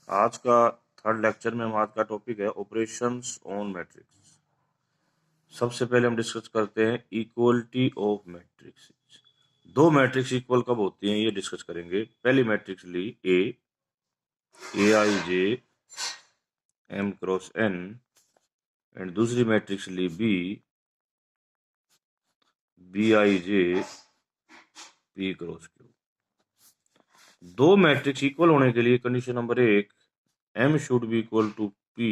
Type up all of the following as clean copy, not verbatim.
आज का third lecture में आज का टॉपिक है ऑपरेशंस ऑन मैट्रिक्स। सबसे पहले हम डिस्कस करते हैं इक्वलिटी ऑफ मैट्रिक्स। दो मैट्रिक्स इक्वल कब होती हैं ये डिस्कस करेंगे। पहली मैट्रिक्स ली A I J M cross N and दूसरी मैट्रिक्स ली B I J P cross Q. दो मैट्रिक्स इक्वल होने के लिए condition number 1 M should be equal to P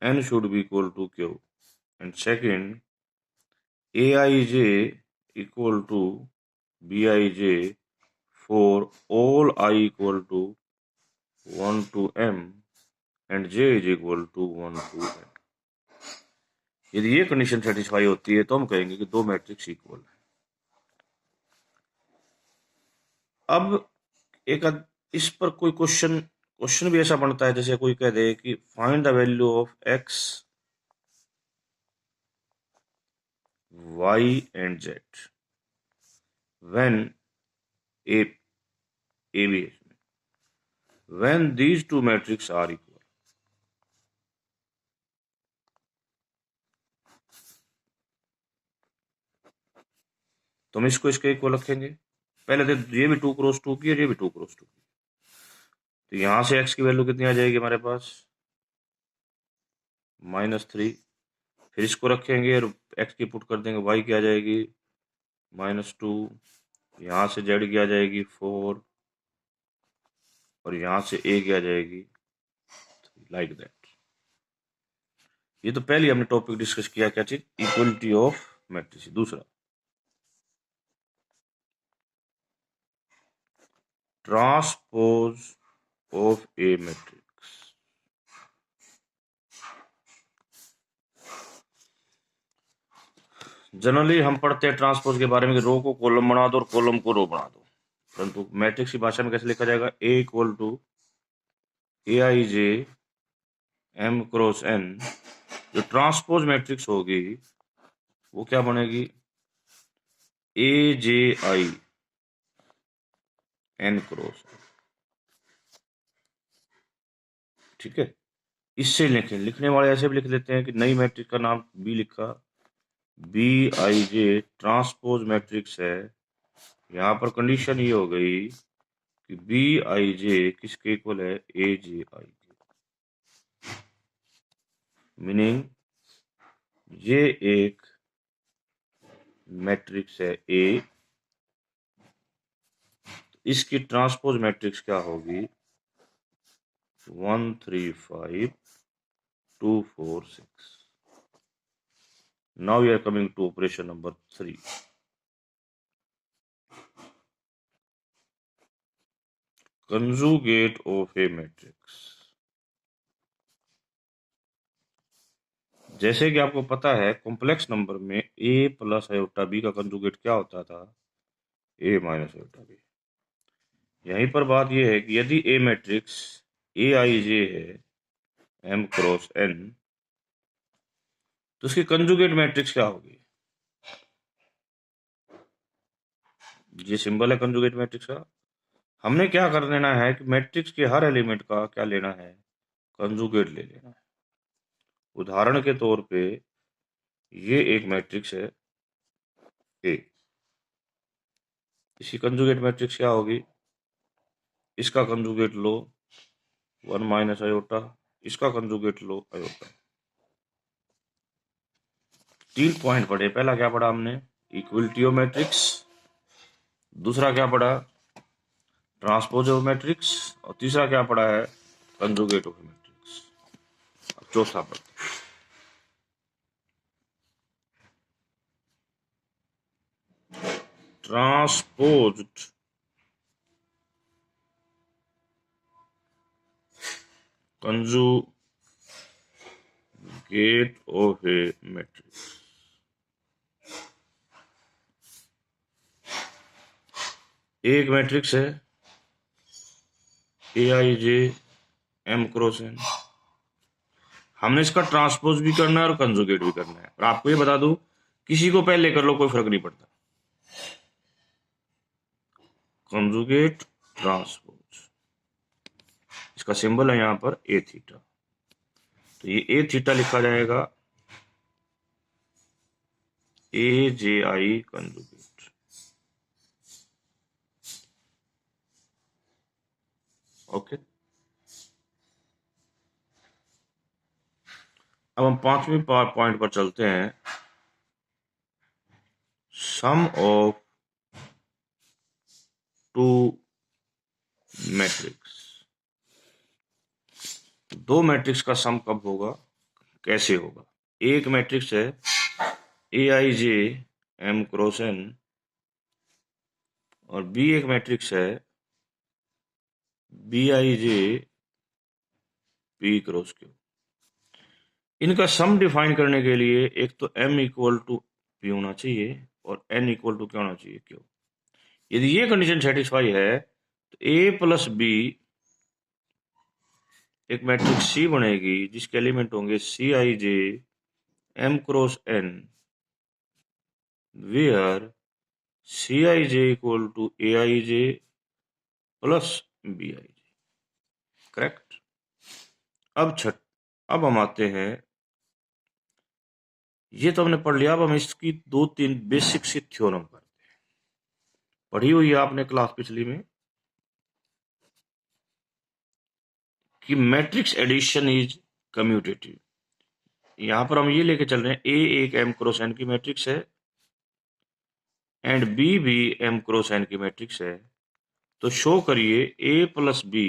N should be equal to Q and second aij equal to bij for all I equal to 1 to m and j is equal to 1 to m। यदि ये condition satisfy होती है तो हम कहेंगे कि दो matrix equal है। अब एक इस पर कोई क्वेश्चन भी ऐसा बनता है जैसे कोई कह दे कि find the value of x y and z when a b when these two matrices are equal। तो हम इसको इसके इक्वल रखेंगे। पहले तो ये भी 2 क्रॉस 2 की और ये भी 2 क्रॉस 2 की, तो यहां से x की वैल्यू कितनी आ जाएगी हमारे पास -3। फिर इसको रखेंगे और x की पुट कर देंगे, y की आ जाएगी -2, यहां से z की आ जाएगी 4 और यहां से a की आ जाएगी लाइक दैट। ये तो पहले हमने टॉपिक डिस्कस किया, क्या चीज, इक्वलिटी ऑफ मैट्रिक्स। दूसरा transpose of a matrix. Generally हम पढ़ते हैं ट्रांसपोज के बारे में कि रो को कॉलम बना दो और कॉलम को रो बना दो, परंतु मैट्रिक्स की भाषा में कैसे लिखा जाएगा, A equal to A I J M cross N. जो ट्रांसपोज मैट्रिक्स होगी वो क्या बनेगी, ए जे आई एन क्रॉस। ठीक है, इससे लिखने वाले ऐसे भी लिख देते हैं कि नई मैट्रिक्स का नाम बी लिखा, B I J transpose matrix है। यहां पर कंडीशन ये हो गई कि बी आई जे किसके इक्वल है, ए जे आई के, मीनिंग ये एक मैट्रिक्स है ए, इसकी ट्रांसपोज मैट्रिक्स क्या होगी, 1 3 5 2 4 6। Now we are coming to operation number 3। Conjugate of a matrix. जैसे कि आपको पता है कॉम्प्लेक्स नंबर में a प्लस आयोटा b का कंजुगेट क्या होता था, a माइनस आयोटा b। यहीं पर बात यह है कि यदि ए मैट्रिक्स ए आई जे है एम क्रॉस एन, तो उसकी कंजुगेट मैट्रिक्स क्या होगी। ये सिंबल है कंजुगेट मैट्रिक्स का। हमने क्या कर लेना है कि मैट्रिक्स के हर एलिमेंट का क्या लेना है, कंजुगेट ले लेना है। उदाहरण के तौर पे ये एक मैट्रिक्स है ए, इसकी कंजुगेट मैट्रिक्स क्या होगी, इसका कंजुगेट लो 1 माइनस आयोटा, इसका कंजुगेट लो आयोटा। 3 पॉइंट पढ़े। पहला क्या पढ़ा हमने, इक्वलिटी ऑफ मैट्रिक्स, दूसरा क्या पढ़ा, ट्रांसपोज ऑफ मैट्रिक्स, और तीसरा क्या पढ़ा है, कंजुगेट ऑफ मैट्रिक्स। अब चौथा पढ़ते हैं। Transposed conjugate of a matrix. एक मैट्रिक्स है A I J M cross N, हमने इसका ट्रांसपोज भी करना है और कंजुगेट भी करना है। और आपको ये बता दूं, किसी को पहले कर लो कोई फर्क नहीं पड़ता, कंजुगेट ट्रांसपोज। इसका सिंबल है यहाँ पर ए थीटा, तो ये ए थीटा लिखा जाएगा ए जे आई कंजुगेट। ओके, अब हम पांचवें पॉइंट पर चलते हैं। Sum of two matrix. दो मैट्रिक्स का सम कब होगा, कैसे होगा? एक मैट्रिक्स है A I J M cross N, और बी एक मैट्रिक्स है B I J P cross Q. इनका सम डिफाइन करने के लिए एक तो m इक्वल टू पी होना चाहिए और n इक्वल टू क्या होना चाहिए, क्यू। यदि ये कंडीशन सेटिस्फाई है तो a प्लस बी एक मैट्रिक्स C बनेगी जिसके एलिमेंट होंगे C I J M cross N, where C I J equal to A I J plus B I J. Correct. अब हम आते हैं, ये तो हमने पढ़ लिया, अब हम इसकी दो तीन बेसिक सी थ्योरम करते हैं। पढ़ी हुई है आपने क्लास पिछली में कि मैट्रिक्स एडिशन इज कम्यूटेटिव। यहां पर हम ये लेके चल रहे हैं ए एक एम क्रॉस एन की मैट्रिक्स है एंड बी भी एम क्रॉस एन की मैट्रिक्स है, तो शो करिए A plus B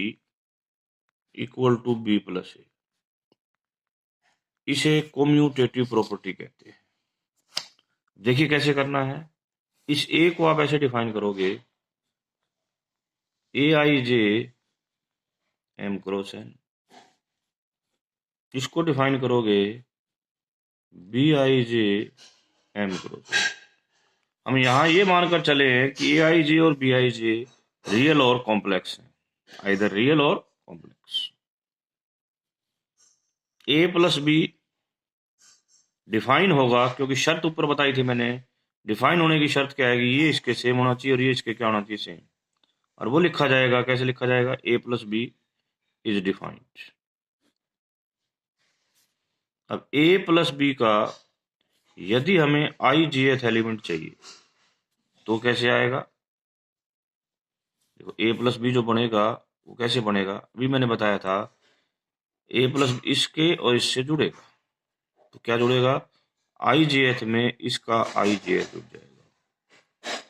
equal to B plus A. इसे कम्यूटेटिव प्रॉपर्टी कहते हैं। देखिए कैसे करना है। इस ए को आप ऐसे डिफाइन करोगे A I J M cross N, इसको डिफाइन करोगे B I J M cross N. हम यहां ये मानकर चले हैं कि ए आई जे और बी आई जे रियल और कॉम्प्लेक्स है, आइदर रियल और complex. A plus be define होगा, क्योंकि शर्त ऊपर बताई थी मैंने, डिफाइन होने की शर्त क्या है कि ये इसके सेम होना चाहिए और ये इसके क्या होना चाहिए, सेम। और वो लिखा जाएगा, कैसे लिखा जाएगा, ए प्लस बी इज डिफाइंड। अब ए प्लस बी का यदि हमें आई जी एथ एलिमेंट चाहिए तो कैसे आएगा? देखो ए प्लस बी जो बनेगा वो कैसे बनेगा, अभी मैंने बताया था ए प्लस इसके और इससे जुड़ेगा, तो क्या जुड़ेगा, आई जे एथ में इसका आई जे एथ जुड़ जाएगा।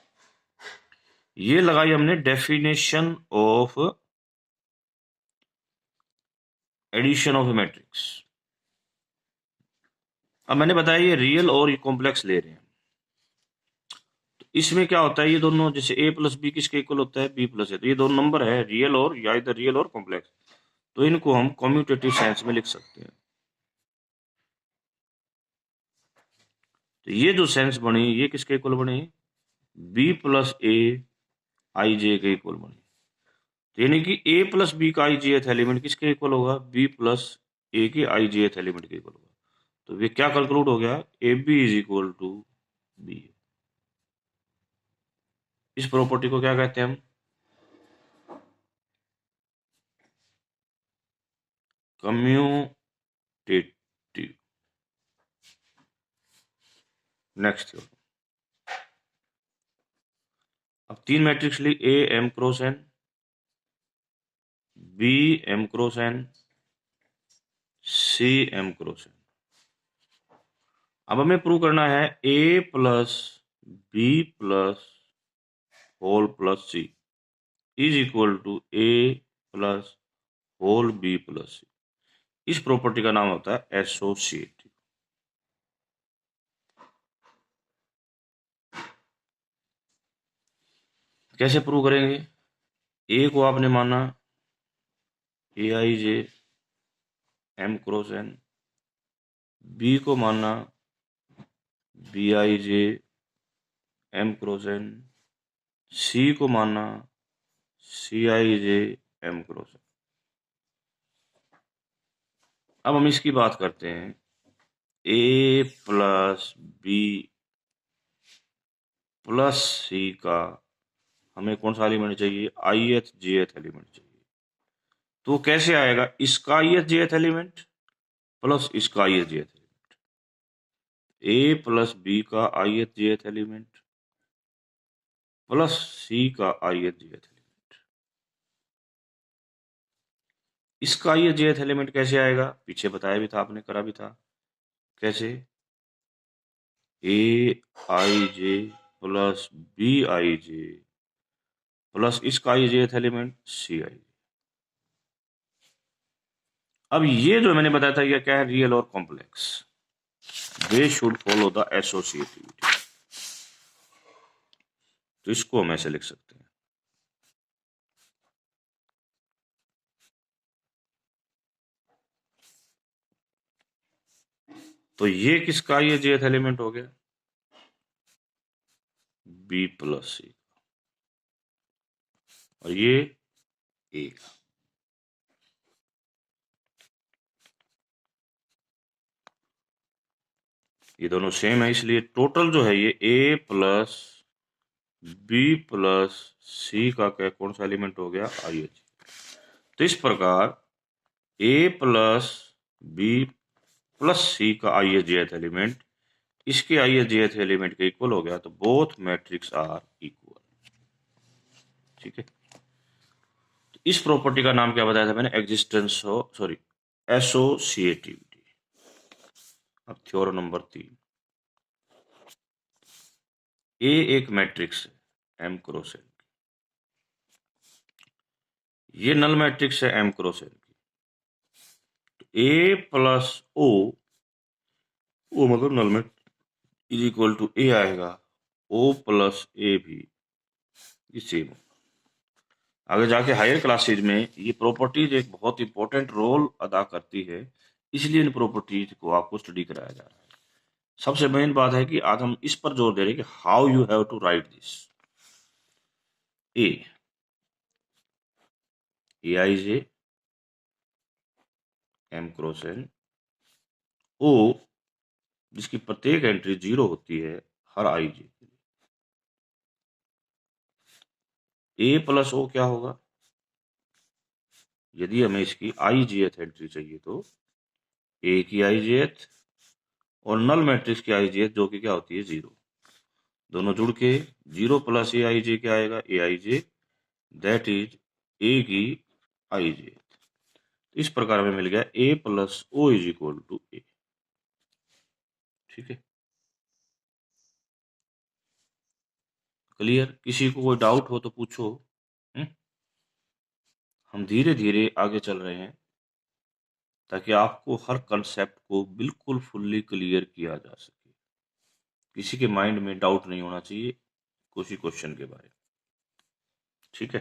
ये लगाई हमने definition of addition of matrix. अब मैंने बताया ये रियल और ये कॉम्प्लेक्स ले रहे हैं, तो इसमें क्या होता है, ये दोनों जैसे ए प्लस बी किसके इक्वल होता है, बी प्लस है, तो ये दोनों नंबर है रियल और या इधर रियल और कॉम्प्लेक्स, तो इनको हम कम्यूटेटिव सेंस में लिख सकते हैं। तो ये जो सेंस बनी ये किसके इक्वल बनी, बी प्लस ए आई जे के इक्वल बनी। तो यानी कि ए प्लस बी का आई जी एथ एलिमेंट किसके इक्वल होगा, बी प्लस ए के आई जी एथ एलिमेंट के इक्वल होगा। तो ये क्या कंक्लूड हो गया, A B is equal to B. इस प्रॉपर्टी को क्या कहते हैं हम, कम्यूटेटिव। नेक्स्ट, अब तीन मैट्रिक्स ली, A M cross N, B M cross N, C M cross N. अब हमें प्रूव करना है A plus B plus whole plus C is equal to A plus whole B plus C. इस property का नाम होता है एसोसिएटिव। कैसे प्रूव करेंगे, ए को आपने माना A I J M cross N, B को माना B I J M cross N, C को माना C I J M cross N. अब हम इसकी बात करते हैं, A plus B plus C का हमें कौन सा एलिमेंट चाहिए, आई एथ जे एथ एलिमेंट चाहिए। तो कैसे आएगा, इसका ith jth एलिमेंट प्लस इसका ith jth एलिमेंट, ए प्लस बी का ith jth element plus C का ith jth एलिमेंट। इसका ith jth एलिमेंट कैसे आएगा, पीछे बताया भी था आपने, करा भी था, कैसे, A I J plus B I J plus इसका आई jth एलिमेंट सी आई। अब ये जो मैंने बताया था ये क्या है, रियल और complex, they should follow the associativity, तो इसको हम ऐसे लिख सकते हैं। तो ये किसका ये jth एलिमेंट हो गया, बी प्लस सी, और ये ए का। ये दोनों सेम है, इसलिए टोटल जो है ये ए प्लस बी प्लस सी का क्या कौन सा एलिमेंट हो गया, आई एच। तो इस प्रकार ए प्लस बी प्लस सी का आई एच jth एलिमेंट इसके आई एच jth एलिमेंट के इक्वल हो गया, तो बोथ मैट्रिक्स आर इक्वल। ठीक है, तो इस प्रॉपर्टी का नाम क्या बताया था मैंने, एग्जिस्टेंस हो सॉरी एसोसिएटिविटी। अब थ्योरम नंबर 3, ए एक मैट्रिक्स है एम क्रॉस एन, ये नल मैट्रिक्स है एम क्रॉस एन की, तो ए प्लस ओ मतलब नल में इज इक्वल टू ए आएगा, ओ प्लस ए भी सेम। आगे जाके हायर क्लासेज में ये प्रॉपर्टीज एक बहुत इंपॉर्टेंट रोल अदा करती है, इसलिए इन प्रॉपर्टीज को आपको स्टडी कराया जा रहा है। सबसे मेन बात है कि आज हम इस पर जोर दे रहे हैं कि how you have to write this. A I J M cross N O, जिसकी प्रत्येक एंट्री 0 होती है हर आई जे के लिए। ए प्लस ओ क्या होगा, यदि हमें इसकी आई जेथ एंट्री चाहिए तो ए की आई जेथ और नल मैट्रिक्स की आई जेथ जो कि क्या होती है 0, दोनों जुड़ के 0 प्लस ए आई जे क्या आएगा, ए I J, that is a की आई जे। इस प्रकार हमें मिल गया A plus O is equal to A. ठीक है, क्लियर, किसी को कोई डाउट हो तो पूछो। हम धीरे धीरे आगे चल रहे हैं ताकि आपको हर कंसेप्ट को बिल्कुल फुल्ली क्लियर किया जा सके, किसी के माइंड में डाउट नहीं होना चाहिए किसी क्वेश्चन के बारे में। ठीक है,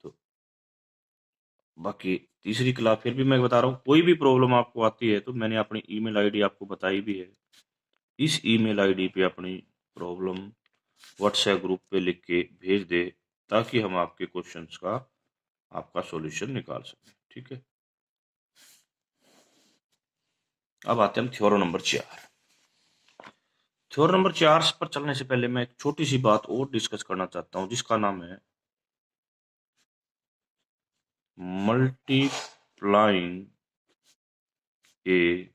तो बाकी तीसरी क्लास फिर भी मैं बता रहा हूँ, कोई भी प्रॉब्लम आपको आती है तो मैंने अपनी ईमेल आईडी आपको बताई भी है, इस ईमेल आईडी पे अपनी प्रॉब्लम व्हाट्सएप ग्रुप पे लिख के भेज दे ताकि हम आपके क्वेश्चंस का आपका सॉल्यूशन निकाल सकें। ठीक है, अब आते हैं हम थ्योरम नंबर 4। थ्योरम नंबर 4 पर चलने से पहले मैं एक छोटी सी बात और डिस्कस करना चाहता हूं, जिसका नाम है multiplying a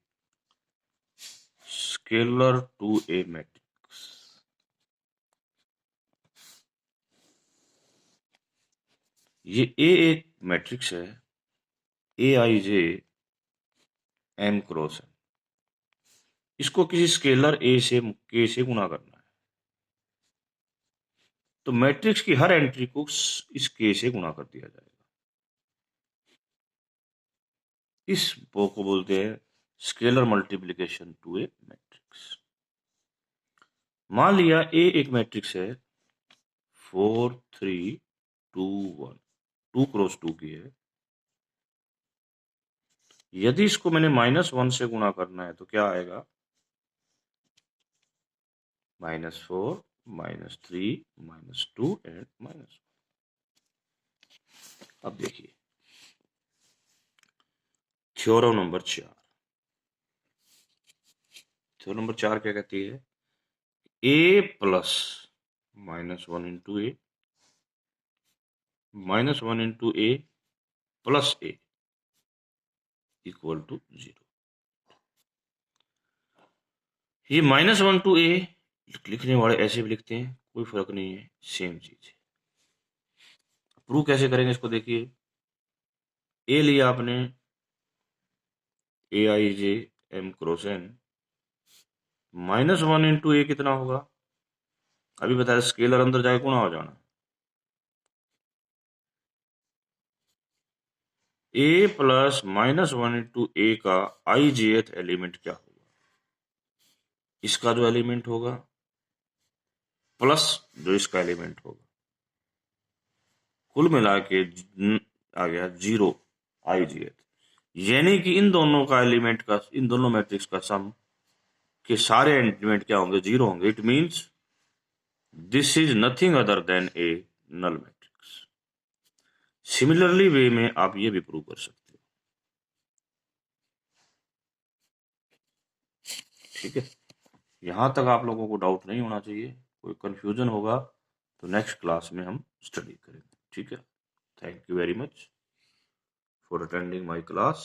scalar to a matrix. ये ए एक मैट्रिक्स है, A I J M cross है, इसको किसी स्केलर ए से के से गुणा करना है, तो मैट्रिक्स की हर एंट्री को इस के से गुणा कर दिया जाएगा। इस को बोलते हैं scalar multiplication to a matrix. मान लिया ए एक मैट्रिक्स है 4 3 2 1, 2 क्रॉस 2 की है, यदि इसको मैंने -1 से गुणा करना है तो क्या आएगा, -4 -3 -2 एंड -1। अब देखिए थ्योरम नंबर 4, थ्योरम नंबर 4 क्या कहती है, A plus -1 into A -1 into A plus A equal to 0। ये -1 टू ए लिखने वाले ऐसे भी लिखते हैं, कोई फर्क नहीं है, सेम चीज है। प्रूव कैसे करेंगे इसको देखिए। ए लिया आपने ए I J M cross N, -1 into ए कितना होगा, अभी बताया स्केलर अंदर जाके गुणा हो जाना। ए प्लस -1 इंटू ए का आई जेथ एलिमेंट क्या होगा, इसका जो एलिमेंट होगा प्लस जो इसका एलिमेंट होगा, कुल मिला के आ गया 0 आई जेथ। यानी कि इन दोनों का एलिमेंट का, इन दोनों मैट्रिक्स का सम के सारे एलिमेंट क्या होंगे, 0 होंगे। It means this is nothing other than a null matrix. Similarly way में आप ये भी प्रूव कर सकते हो। ठीक है, यहां तक आप लोगों को डाउट नहीं होना चाहिए। कोई कंफ्यूजन होगा तो नेक्स्ट क्लास में हम स्टडी करेंगे। ठीक है, thank you very much for attending my class.